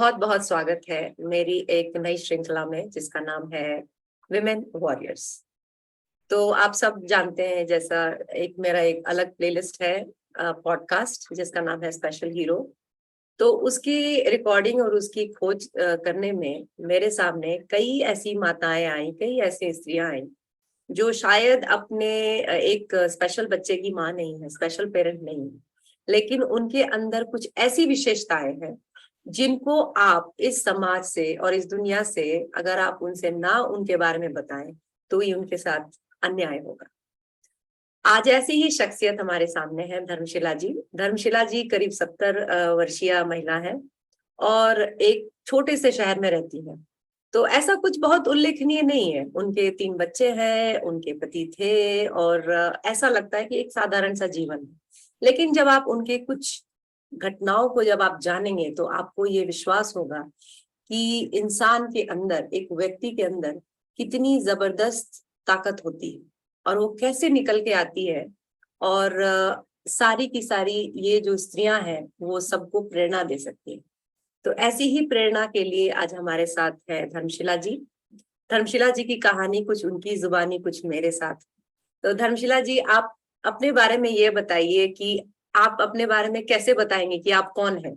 बहुत बहुत स्वागत है मेरी एक नई श्रृंखला में जिसका नाम है विमेन वॉरियर्स। तो आप सब जानते हैं, जैसा मेरा एक अलग प्लेलिस्ट है पॉडकास्ट जिसका नाम है स्पेशल हीरो। तो उसकी रिकॉर्डिंग और उसकी खोज करने में मेरे सामने कई ऐसी माताएं आई, कई ऐसी स्त्रियां आई जो शायद अपने एक स्पेशल बच्चे की माँ नहीं है, स्पेशल पेरेंट नहीं है, लेकिन उनके अंदर कुछ ऐसी विशेषताएं हैं जिनको आप इस समाज से और इस दुनिया से अगर आप उनसे ना उनके बारे में बताएं तो ही उनके साथ अन्याय होगा। आज ऐसी ही शख्सियत हमारे सामने है धर्मशिला जी। धर्मशिला जी करीब 70 वर्षीय महिला है और एक छोटे से शहर में रहती है। तो ऐसा कुछ बहुत उल्लेखनीय नहीं है। उनके 3 बच्चे हैं, उनके पति थे और ऐसा लगता है कि एक साधारण सा जीवन है। लेकिन जब आप उनके कुछ घटनाओं को जब आप जानेंगे तो आपको ये विश्वास होगा कि इंसान के अंदर, एक व्यक्ति के अंदर कितनी जबरदस्त ताकत होती है और वो कैसे निकल के आती है। और सारी की सारी ये जो स्त्रियां हैं वो सबको प्रेरणा दे सकती है। तो ऐसी ही प्रेरणा के लिए आज हमारे साथ है धर्मशिला जी। धर्मशिला जी की कहानी कुछ उनकी जुबानी, कुछ मेरे साथ। तो धर्मशिला जी, आप अपने बारे में ये बताइए कि आप अपने बारे में कैसे बताएंगे कि आप कौन हैं?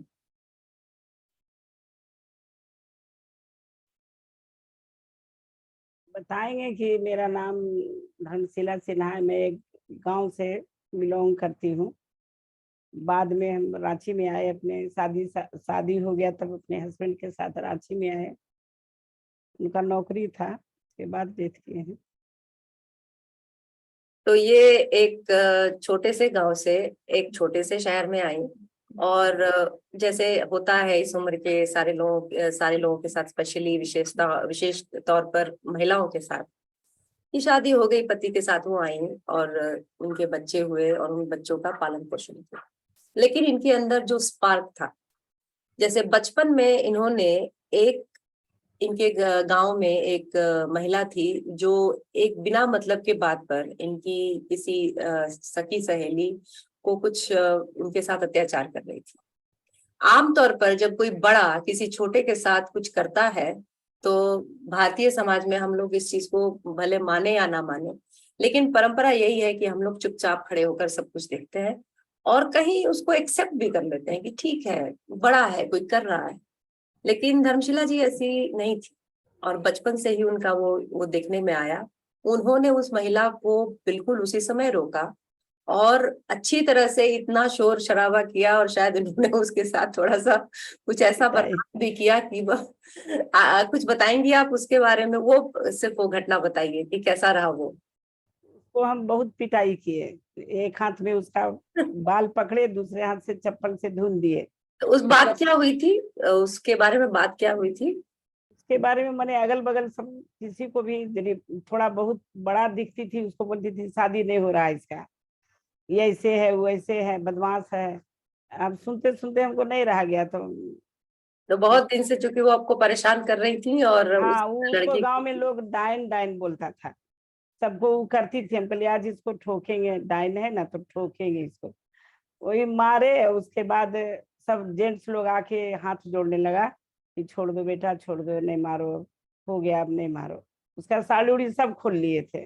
बताएंगे कि मेरा नाम धर्मशिला सिन्हा है। मैं एक गांव से बिलोंग करती हूँ। बाद में हम रांची में आए, अपने शादी हो गया तब अपने हस्बैंड के साथ रांची में आए। उनका नौकरी था, उसके बाद डेथ किए हैं। तो ये एक छोटे से गांव से एक छोटे से शहर में आई और जैसे होता है इस उम्र के सारे लोगों के साथ, स्पेशली विशेष तौर पर महिलाओं के साथ, की शादी हो गई, पति के साथ वो आई और उनके बच्चे हुए और उन बच्चों का पालन पोषण किया। लेकिन इनके अंदर जो स्पार्क था, जैसे बचपन में इन्होंने एक इनके गांव में एक महिला थी जो एक बिना मतलब के बात पर इनकी किसी सखी सहेली को कुछ उनके साथ अत्याचार कर रही थी। आमतौर पर जब कोई बड़ा किसी छोटे के साथ कुछ करता है तो भारतीय समाज में हम लोग इस चीज को भले माने या ना माने, लेकिन परंपरा यही है कि हम लोग चुपचाप खड़े होकर सब कुछ देखते हैं और कहीं उसको एक्सेप्ट भी कर लेते हैं कि ठीक है, बड़ा है, कोई कर रहा है। लेकिन धर्मशिला जी ऐसी नहीं थी और बचपन से ही उनका वो देखने में आया। उन्होंने उस महिला को बिल्कुल उसी समय रोका और अच्छी तरह से इतना शोर शराबा किया और शायद उन्होंने उसके साथ थोड़ा सा कुछ ऐसा पिटाई बर्ताव भी किया कि कुछ बताएंगी आप उसके बारे में? वो सिर्फ वो घटना बताइए कि कैसा रहा वो। को हम बहुत पिटाई किए। एक हाथ में उसका बाल पकड़े, दूसरे हाथ से चप्पल से धुन दिए। तो उस बात मतलब क्या हुई थी, उसके बारे में बात क्या हुई थी? उसके बारे में मैंने अगल बगल सब किसी को भी थोड़ा बहुत बड़ा दिखती थी उसको बोलती थी शादी नहीं हो रहा है इसका, ये ऐसे है, वो ऐसे है, बदमाश है। अब सुनते सुनते हमको नहीं रहा गया तो तो बहुत दिन से चूंकि वो आपको परेशान कर रही थी और उस हाँ, वो उसको लड़की गांव में लोग डायन डायन बोलता था। सबको वो करती थी। हम कहले आज इसको ठोकेंगे, डायन है ना तो ठोकेंगे इसको। वही मारे। उसके बाद सब जेंट्स लोग आके हाथ जोड़ने लगा कि छोड़ दो बेटा, छोड़ दो, नहीं मारो, हो गया, अब नहीं मारो। उसका साड़ी उड़ी सब खोल लिए थे।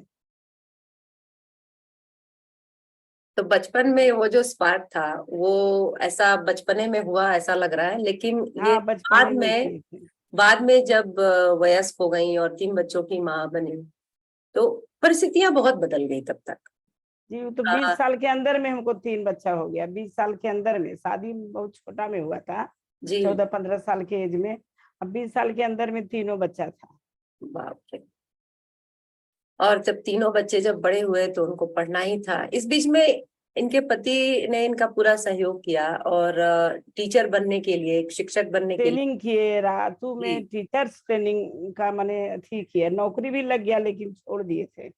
तो बचपन में वो जो स्पार्क था वो ऐसा बचपने में हुआ ऐसा लग रहा है, लेकिन ये हाँ, बचपने में किए थे। बाद में जब वयस्क हो गई और 3 बच्चों की माँ बनी तो परिस्थितियां बहुत बदल गई तब तक। जी, वो तो 20 अ, साल के अंदर में हमको 3 बच्चा हो गया। 20 साल के अंदर में, शादी बहुत छोटा में हुआ था, जी, 14-15 साल के एज में। अब 20 साल के अंदर में तीनों बच्चा था। बाप रे। और जब तीनों बच्चे जब बड़े हुए तो उनको पढ़ना ही था। इस बीच में इनके पति ने इनका पूरा सहयोग किया और टीचर बनने के लिए, एक शिक्षक बनने के लिए। ट्रेनिंग किए, रातू जी। में टीचर्स ट्रेनिंग का मैंने अथी किया। नौकरी भी लग गया लेकिन छोड़ दिए थे।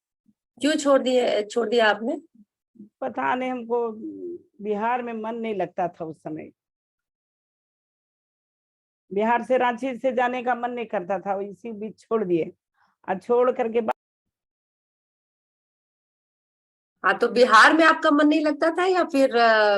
क्यों छोड़ दिया आपने? पता नहीं, हमको बिहार में मन नहीं लगता था उस समय। बिहार से रांची से जाने का मन नहीं करता था, इसी बीच छोड़ दिए। और छोड़ करके हाँ, तो बिहार में आपका मन नहीं लगता था या फिर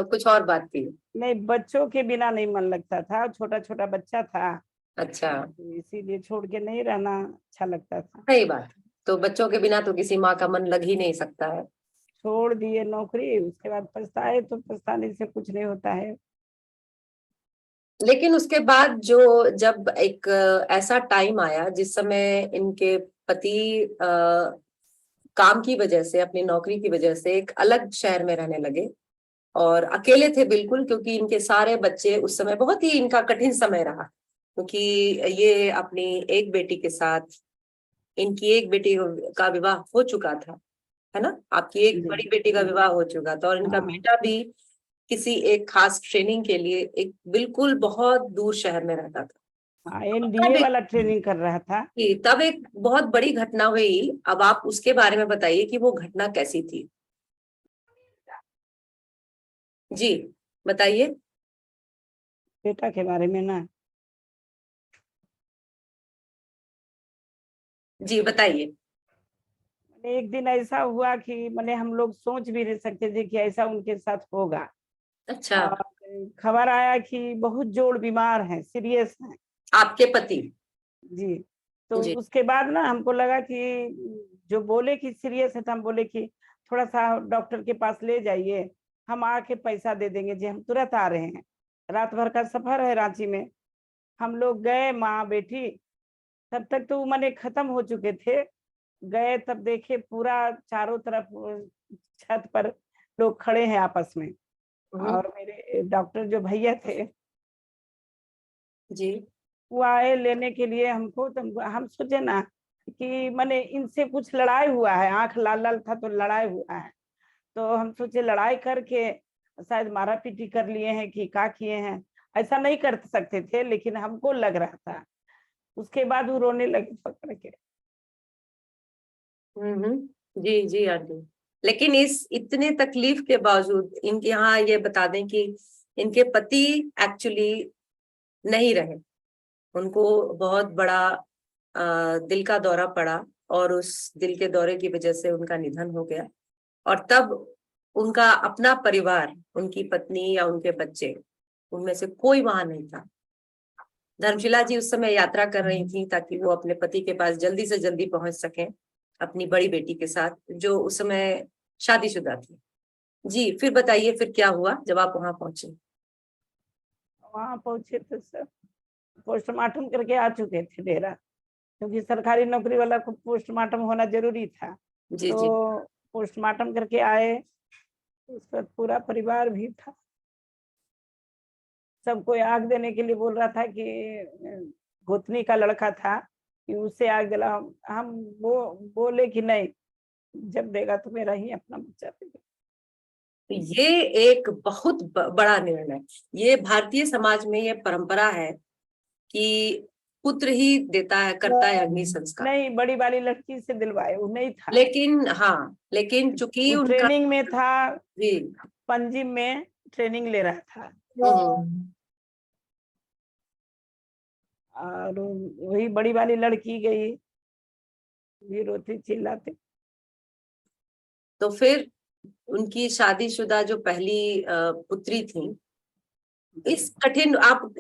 कुछ और बात थी? नहीं, बच्चों के बिना नहीं मन लगता था। छोटा छोटा बच्चा था, अच्छा, तो इसीलिए छोड़ के नहीं रहना अच्छा लगता था। सही बात है। तो बच्चों के बिना तो किसी माँ का मन लग ही नहीं सकता है। छोड़ दिए नौकरी, उसके बाद पछताए तो पछताने से कुछ नहीं होता है। लेकिन उसके बाद जो जब एक ऐसा टाइम आया जिस समय इनके पति काम की वजह से, अपनी नौकरी की वजह से एक अलग शहर में रहने लगे और अकेले थे बिल्कुल, क्योंकि इनके सारे बच्चे उस समय, बहुत ही इनका कठिन समय रहा, क्योंकि ये अपनी एक बेटी के साथ, इनकी एक बेटी का विवाह हो चुका था, है ना, आपकी एक जी बड़ी बेटी का विवाह हो चुका था और इनका हाँ बेटा भी किसी एक खास ट्रेनिंग के लिए एक बिल्कुल बहुत दूर शहर में रहता था। हाँ, तब एनडीए वाला ट्रेनिंग कर रहा था। तब एक बहुत बड़ी घटना हुई। अब आप उसके बारे में बताइए कि वो घटना कैसी थी। जी, बताइए। बेटा के बारे में ना, जी, बताइए। एक दिन ऐसा हुआ कि मैंने हम लोग सोच भी नहीं सकते थे कि ऐसा उनके साथ होगा। अच्छा। और खबर आया कि बहुत जोड़ बीमार हैं, सीरियस हैं। आपके पति? जी, तो जी। उसके बाद ना हमको लगा कि जो बोले कि सीरियस है, तो हम बोले कि थोड़ा सा डॉक्टर के पास ले जाइए, हम आके पैसा दे देंगे जी, हम तुरंत आ रहे हैं। रात भर का सफर है रांची में। हम लोग गए, माँ बेटी, तब तक तो मैंने खत्म हो चुके थे। गए तब देखे पूरा चारों तरफ छत पर लोग खड़े हैं आपस में। हम्म। और मेरे डॉक्टर जो भैया थे, जी। वो आए लेने के लिए हमको, तो हम सोचे ना कि मैंने इनसे कुछ लड़ाई हुआ है, आंख लाल लाल था तो लड़ाई हुआ है। तो हम सोचे लड़ाई करके शायद मारा पीटी कर लिए हैं कि क्या किए हैं। ऐसा नहीं कर सकते थे, लेकिन हमको लग रहा था। उसके बाद वो रोने लगे पकड़ के। जी जी आंटी। लेकिन इस इतने तकलीफ के बावजूद, इनके यहाँ ये बता दें कि इनके पति एक्चुअली नहीं रहे। उनको बहुत बड़ा दिल का दौरा पड़ा और उस दिल के दौरे की वजह से उनका निधन हो गया। और तब उनका अपना परिवार, उनकी पत्नी या उनके बच्चे, उनमें से कोई वहां नहीं था। धर्मशिला जी उस समय यात्रा कर रही थी ताकि वो अपने पति के पास जल्दी से जल्दी पहुंच सकें, अपनी बड़ी बेटी के साथ, जो उस समय शादीशुदा थी। जी, फिर बताइए, फिर क्या हुआ जब आप वहां पहुंचे? वहां पहुंचे तो सब पोस्टमार्टम करके आ चुके थे डेरा, क्योंकि सरकारी नौकरी वाला को पोस्टमार्टम होना जरूरी था। जी तो जी। पोस्टमार्टम करके आए, उस पर पूरा परिवार भी था। सबको आग देने के लिए बोल रहा था कि गोतनी का लड़का था कि उसे आग दिला। हम वो बोले कि नहीं, जब देगा तो मेरा ही अपना बच्चा देगा। तो ये एक बहुत बड़ा निर्णय। ये भारतीय समाज में ये परंपरा है कि पुत्र ही देता है, करता है अग्नि संस्कार। नहीं, बड़ी वाली लड़की से दिलवाए, वो नहीं था। लेकिन हाँ, लेकिन चूंकि वो उनका। ट्रेनिंग में था, जी। पंजिम में ट्रेनिंग ले रहा था। हम्म। और वही बड़ी वाली लड़की गई, ये रोती चिल्लाती। तो फिर उनकी शादीशुदा जो पहली पुत्री थी, इस कठिन, आप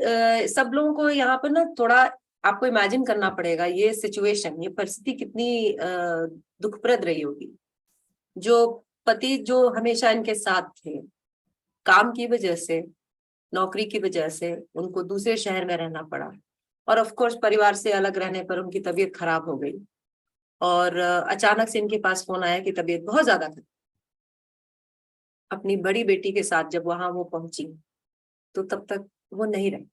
सब लोगों को यहाँ पर ना थोड़ा आपको इमेजिन करना पड़ेगा, ये सिचुएशन, ये परिस्थिति कितनी दुखप्रद रही होगी। जो पति जो हमेशा इनके साथ थे, काम की वजह से, नौकरी की वजह से उनको दूसरे शहर में रहना पड़ा, और ऑफ कोर्स परिवार से अलग रहने पर उनकी तबीयत खराब हो गई। और अचानक से इनके पास फोन आया कि तबीयत बहुत ज्यादा खराब। अपनी बड़ी बेटी के साथ जब वहां वो पहुंची, तो तब तक वो नहीं रहे।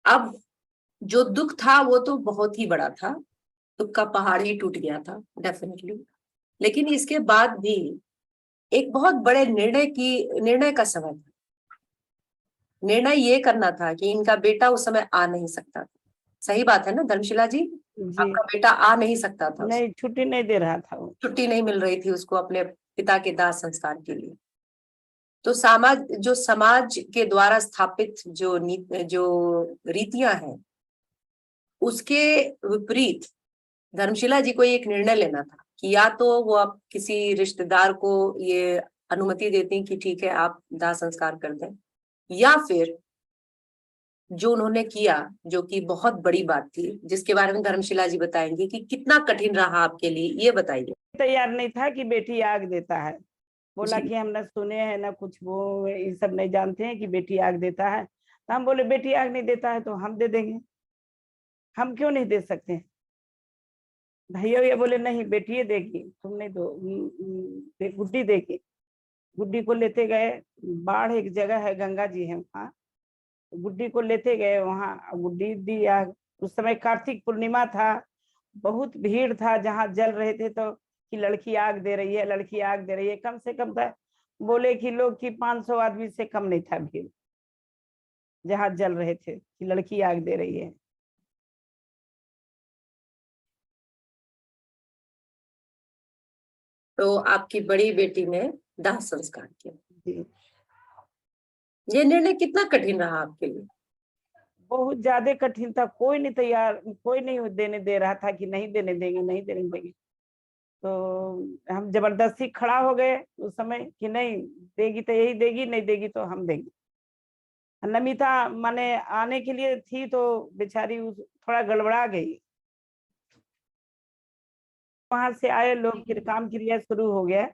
अब जो दुख था वो तो बहुत ही बड़ा था, दुख का पहाड़ ही टूट गया था डेफिनेटली। लेकिन इसके बाद भी एक बहुत बड़े निर्णय का समय था। निर्णय ये करना था कि इनका बेटा उस समय आ नहीं सकता था। सही बात है ना धर्मशिला जी? जी, आपका बेटा आ नहीं सकता था, नहीं छुट्टी नहीं दे रहा था वो। छुट्टी नहीं मिल रही थी उसको अपने पिता के दाह संस्कार के लिए। तो समाज के द्वारा स्थापित जो रीतियां हैं, उसके विपरीत धर्मशिला जी को एक निर्णय लेना था कि या तो वो आप किसी रिश्तेदार को ये अनुमति देती कि ठीक है आप दाह संस्कार कर दें, या फिर जो उन्होंने किया, जो कि बहुत बड़ी बात थी, जिसके बारे में धर्मशिला जी बताएंगे कि कितना कठिन रहा आपके लिए, ये बताइए। तैयार नहीं था कि बेटी आग देता है। बोला जी कि हम न सुने हैं न कुछ, वो ये सब नहीं जानते हैं कि बेटी आग देता है। तो हम बोले बेटी आग नहीं देता है तो हम दे देंगे, हम क्यों नहीं दे सकते हैं। भैया ये बोले नहीं बेटी देगी, तुम नहीं दो, गुड्डी देगी। गुड्डी को लेते गए, बाढ़ एक जगह है, गंगा जी है वहाँ, गुड्डी को लेते गए वहाँ, गुड्डी दी आग। उस समय कार्तिक पूर्णिमा था, बहुत भीड़ था, जहाँ जल रहे थे तो कि लड़की आग दे रही है, लड़की आग दे रही है। कम से कम था, बोले कि लोग कि 500 आदमी से कम नहीं था भीड़, जहाँ जल रहे थे कि लड़की आग दे रही है। तो आपकी बड़ी बेटी ने दाह संस्कार किया। जी ये निर्णय कितना कठिन रहा आपके लिए? बहुत ज्यादा कठिन था, कोई नहीं तैयार, कोई नहीं देने दे रहा था कि नहीं देने देंगे, नहीं देने देंगे। तो हम जबरदस्ती खड़ा हो गए उस समय कि नहीं देगी तो यही देगी, नहीं देगी तो हम देंगे। नमिता माने आने के लिए थी तो बेचारी थोड़ा गड़बड़ा गई। वहां से आए लोग, फिर काम क्रिया शुरू हो गया।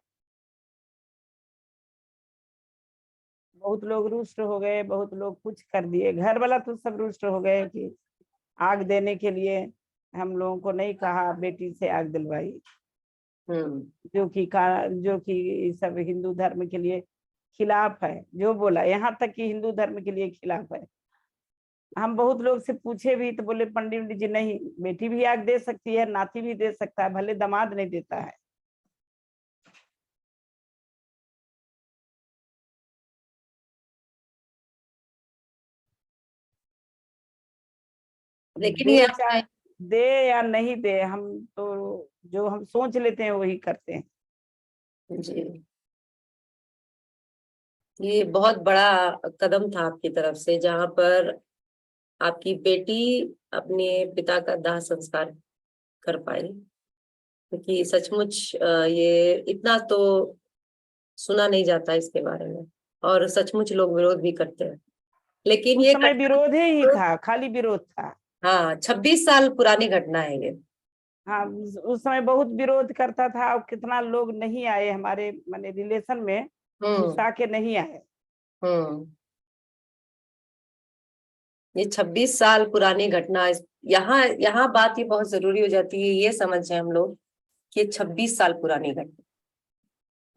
बहुत लोग रुष्ट हो गए, बहुत लोग कुछ कर दिए, घर वाला तो सब रुष्ट हो गए कि आग देने के लिए हम लोगों को नहीं कहा, बेटी से आग दिलवाई। जो कि सब हिंदू धर्म के लिए खिलाफ है, जो बोला यहाँ तक कि हिंदू धर्म के लिए खिलाफ है। हम बहुत लोग से पूछे भी तो बोले पंडित जी नहीं, बेटी भी आग दे सकती है, नाती भी दे सकता है, भले दामाद नहीं देता है। लेकिन दे ये चाहे आपने दे या नहीं दे, हम तो जो हम सोच लेते हैं वही करते हैं। जी, ये बहुत बड़ा कदम था आपकी तरफ से, जहां पर आपकी बेटी अपने पिता का दाह संस्कार कर पाई, क्योंकि सचमुच ये इतना तो सुना नहीं जाता इसके बारे में, और सचमुच लोग विरोध भी करते हैं। लेकिन उस ये समय घटना विरोध ही तो, था, खाली विरोध था। हाँ, 26 साल पुरानी घटना है ये। हाँ उस समय बहुत विरोध करता था, और कितना लोग नहीं आए हमारे माने रिलेशन में, हम्म गुस्सा के नहीं आए। हम्म ये 26 साल पुरानी घटना, यहाँ यहाँ बात ये बहुत जरूरी हो जाती है, ये समझे हम लोग कि ये 26 साल पुरानी घटना,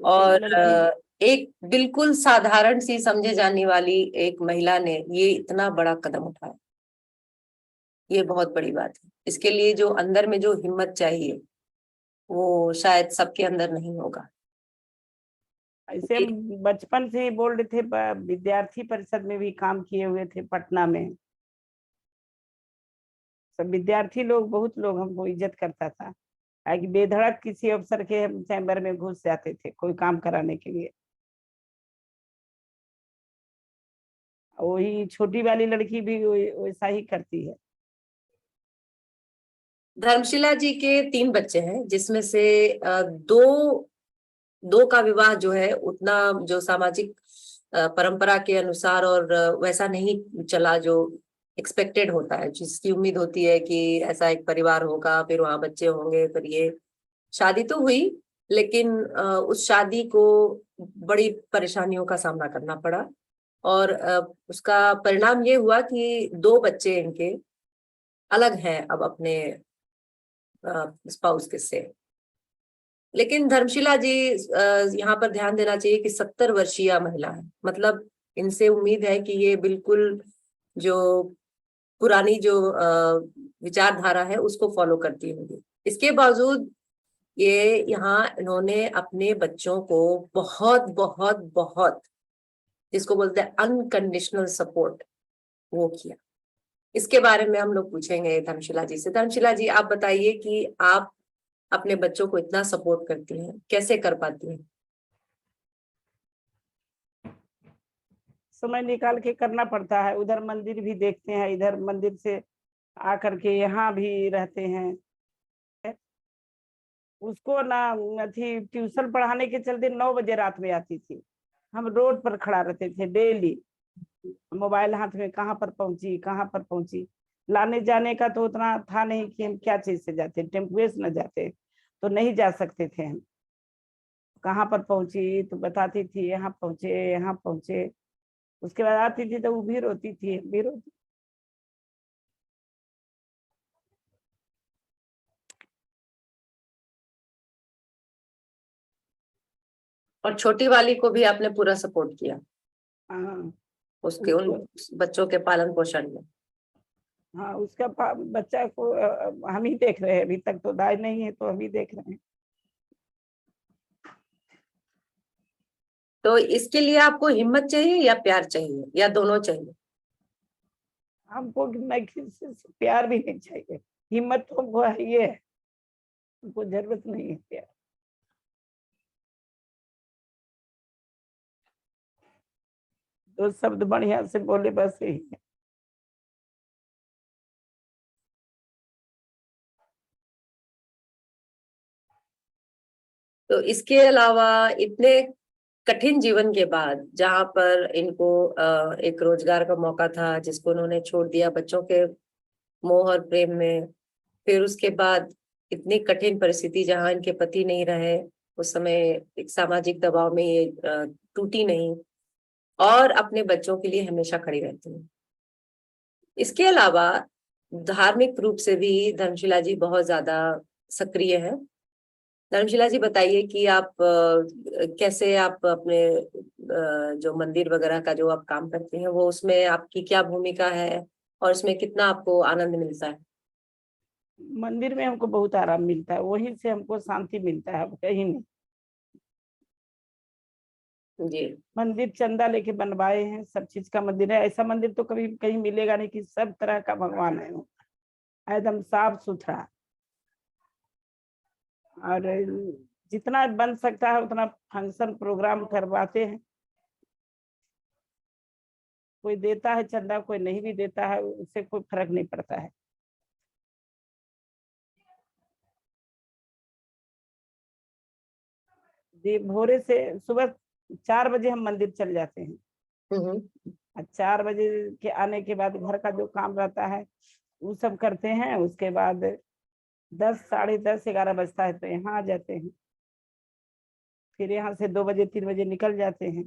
और लड़की एक बिल्कुल साधारण सी समझे जाने वाली एक महिला ने ये इतना बड़ा कदम उठाया। ये बहुत बड़ी बात है। इसके लिए जो अंदर में जो हिम्मत चाहिए वो शायद सबके अंदर नहीं होगा। ऐसे हम बचपन से ही बोल रहे थे, विद्यार्थी परिषद में भी काम किए हुए थे पटना में। सब विद्यार्थी लोग, बहुत लोग हमको इज्जत करता था, कि बेधड़क किसी अफसर के हम चैम्बर में घुस जाते थे कोई काम कराने के लिए। वही छोटी वाली लड़की भी वैसा ही करती है। धर्मशिला जी के 3 बच्चे हैं, जिसमें से दो दो का विवाह जो है उतना जो सामाजिक परंपरा के अनुसार और वैसा नहीं चला जो एक्सपेक्टेड होता है, जिसकी उम्मीद होती है कि ऐसा एक परिवार होगा, फिर वहां बच्चे होंगे, फिर ये शादी तो हुई, लेकिन उस शादी को बड़ी परेशानियों का सामना करना पड़ा, और उसका परिणाम ये हुआ कि 2 बच्चे इनके अलग हैं अब अपने स्पाउस के से। लेकिन धर्मशिला जी, यहाँ पर ध्यान देना चाहिए कि 70 वर्षीय महिला है, मतलब इनसे उम्मीद है कि ये बिल्कुल जो पुरानी जो विचारधारा है उसको फॉलो करती होंगी। इसके बावजूद ये यहाँ इन्होंने अपने बच्चों को बहुत बहुत बहुत, जिसको बोलते हैं अनकंडीशनल सपोर्ट, वो किया। इसके बारे में हम लोग पूछेंगे धर्मशिला जी से। धर्मशिला जी, आप बताइए कि आप अपने बच्चों को इतना सपोर्ट करती हैं, कैसे कर पाती हैं? समय निकाल के करना पड़ता है, उधर मंदिर भी देखते हैं, इधर मंदिर से आकर के यहाँ भी रहते हैं। उसको ना थी ट्यूशन पढ़ाने के चलते 9 बजे रात में आती थी, हम रोड पर खड़ा रहते थे डेली। मोबाइल हाथ में, कहाँ पर पहुंची कहाँ पर पहुंची। लाने जाने का तो उतना था नहीं कि हम क्या चीज से जाते, टेम्पुए से न जाते तो नहीं जा सकते थे हम। कहाँ पर पहुंची तो बताती थी यहाँ पहुंचे यहाँ पहुंचे। उसके बाद आती थी तो वो भी रोती थी, भी रोती। और छोटी वाली को भी आपने पूरा सपोर्ट किया हाँ उसके उन उसको, बच्चों के पालन पोषण में? हाँ उसका बच्चा को हम ही देख रहे हैं, अभी तक तो दाई नहीं है तो हम ही देख रहे हैं। तो इसके लिए आपको हिम्मत चाहिए या प्यार चाहिए या दोनों चाहिए? हमको न किसी से प्यार भी नहीं चाहिए, हिम्मत तो हमको है, ये है, हमको जरूरत नहीं है प्यार। दो शब्द बढ़िया से बोले बस यही है। तो इसके अलावा इतने कठिन जीवन के बाद जहां पर इनको एक रोजगार का मौका था जिसको उन्होंने छोड़ दिया बच्चों के मोह और प्रेम में, फिर उसके बाद इतनी कठिन परिस्थिति जहां इनके पति नहीं रहे, उस समय एक सामाजिक दबाव में ये टूटी नहीं और अपने बच्चों के लिए हमेशा खड़ी रहती है। इसके अलावा धार्मिक रूप से भी धर्मशिला जी बहुत ज्यादा सक्रिय है। धर्मशिला जी बताइए कि आप कैसे आप अपने जो मंदिर वगैरह का जो आप काम करते हैं वो उसमें आपकी क्या भूमिका है और उसमें कितना आपको आनंद मिलता है? मंदिर में हमको बहुत आराम मिलता है, वहीं से हमको शांति मिलता है, कहीं नहीं। जी। मंदिर चंदा लेके बनवाए हैं, सब चीज का मंदिर है, ऐसा मंदिर तो कभी कहीं मिलेगा नहीं कि सब तरह का भगवान है वो, एकदम साफ सुथरा। और जितना बन सकता है उतना फंक्शन प्रोग्राम करवाते हैं। कोई देता है चंदा, कोई नहीं भी देता है, उससे कोई फर्क नहीं पड़ता है। भोरे से सुबह 4 बजे हम मंदिर चल जाते हैं। हम्म। 4 बजे के आने के बाद घर का जो काम रहता है वो सब करते हैं। उसके बाद 10, साढ़े 10, 11 बजता है तो यहाँ आ जाते हैं। फिर यहाँ से 2 बजे 3 बजे निकल जाते हैं।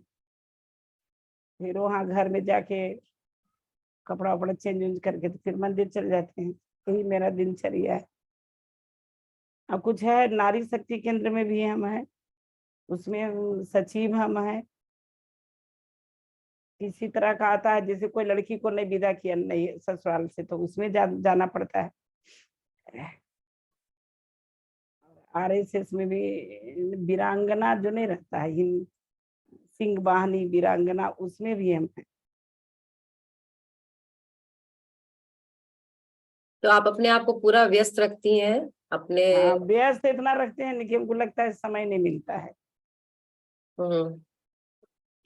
फिर वहाँ घर में जाके कपड़ा वपड़ा चेंज वेंज करके तो फिर मंदिर चल जाते हैं। यही मेरा दिनचर्या है। अब कुछ है, नारी शक्ति केंद्र में भी हम हैं, उसमें सचिव हम हैं। किसी तरह का आता है, जैसे कोई लड़की को नहीं विदा किया नहीं ससुराल से तो उसमें जाना पड़ता है। RSS में भी वीरांगना जो नहीं रहता है, सिंह वाहिनी वीरांगना, उसमें भी हम हैं। तो आप अपने आप को पूरा व्यस्त रखती हैं अपने? हाँ व्यस्त इतना रखते हैं लेकिन हमको लगता है समय नहीं मिलता है। हम्म।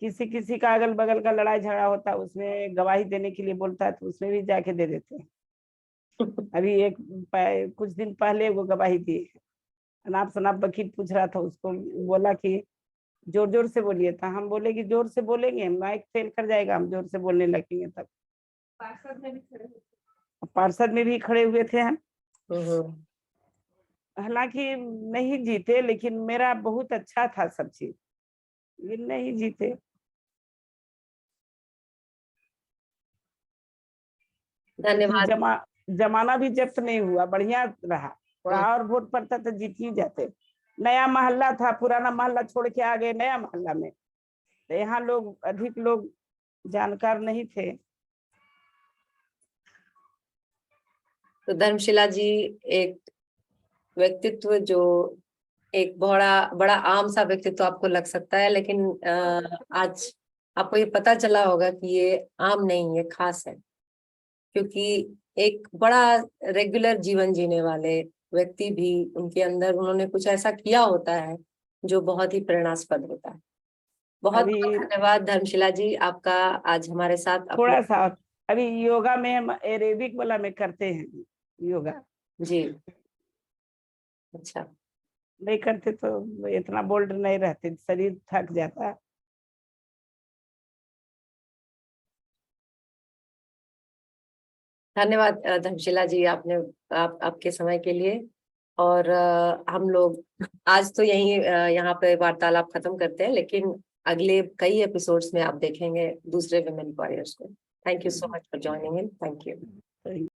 किसी किसी का अगल बगल का लड़ाई झगड़ा होता है, उसमें गवाही देने के लिए बोलता है तो उसमें भी जाके दे देते हैं। अभी कुछ दिन पहले वो गवाही दी, अनाप शनाप वकील पूछ रहा था उसको, बोला कि जोर जोर से बोलिए था। हम बोले कि जोर से बोलेंगे माइक फेल कर जाएगा, हम जोर से बोलने लगेंगे तब। पार्षद में भी खड़े हुए थे हम। हम्म। हालांकि नहीं जीते लेकिन मेरा बहुत अच्छा था सब चीज, ये नहीं जीते। धन्यवाद। जमाना भी जब्त नहीं हुआ, बढ़िया रहा। थोड़ा और वोट पड़ता तो जीत ही जाते। नया मोहल्ला था, पुराना मोहल्ला छोड़ के आ गए नया मोहल्ला में, तो यहाँ लोग अधिक लोग जानकार नहीं थे। तो धर्मशिला जी एक व्यक्तित्व जो एक बड़ा बड़ा आम सा व्यक्तित्व आपको लग सकता है, लेकिन आज आपको ये पता चला होगा कि ये आम नहीं है, खास है। क्योंकि एक बड़ा रेगुलर जीवन जीने वाले व्यक्ति भी उनके अंदर उन्होंने कुछ ऐसा किया होता है जो बहुत ही प्रेरणास्पद होता है। बहुत अभी बहुत धन्यवाद धर्मशिला जी आपका आज हमारे साथ अपने। थोड़ा सा अभी योगा में हम एरोबिक वाला में करते हैं योगा। जी। अच्छा। नहीं करते तो इतना बोल्ड नहीं रहते, शरीर थक जाता है। धन्यवाद धर्मशिला जी, आपके समय के लिए। और हम लोग आज तो यहाँ पे वार्तालाप खत्म करते हैं, लेकिन अगले कई एपिसोड्स में आप देखेंगे दूसरे विमेन वॉरियर्स को। Thank you so much for joining in. Thank you.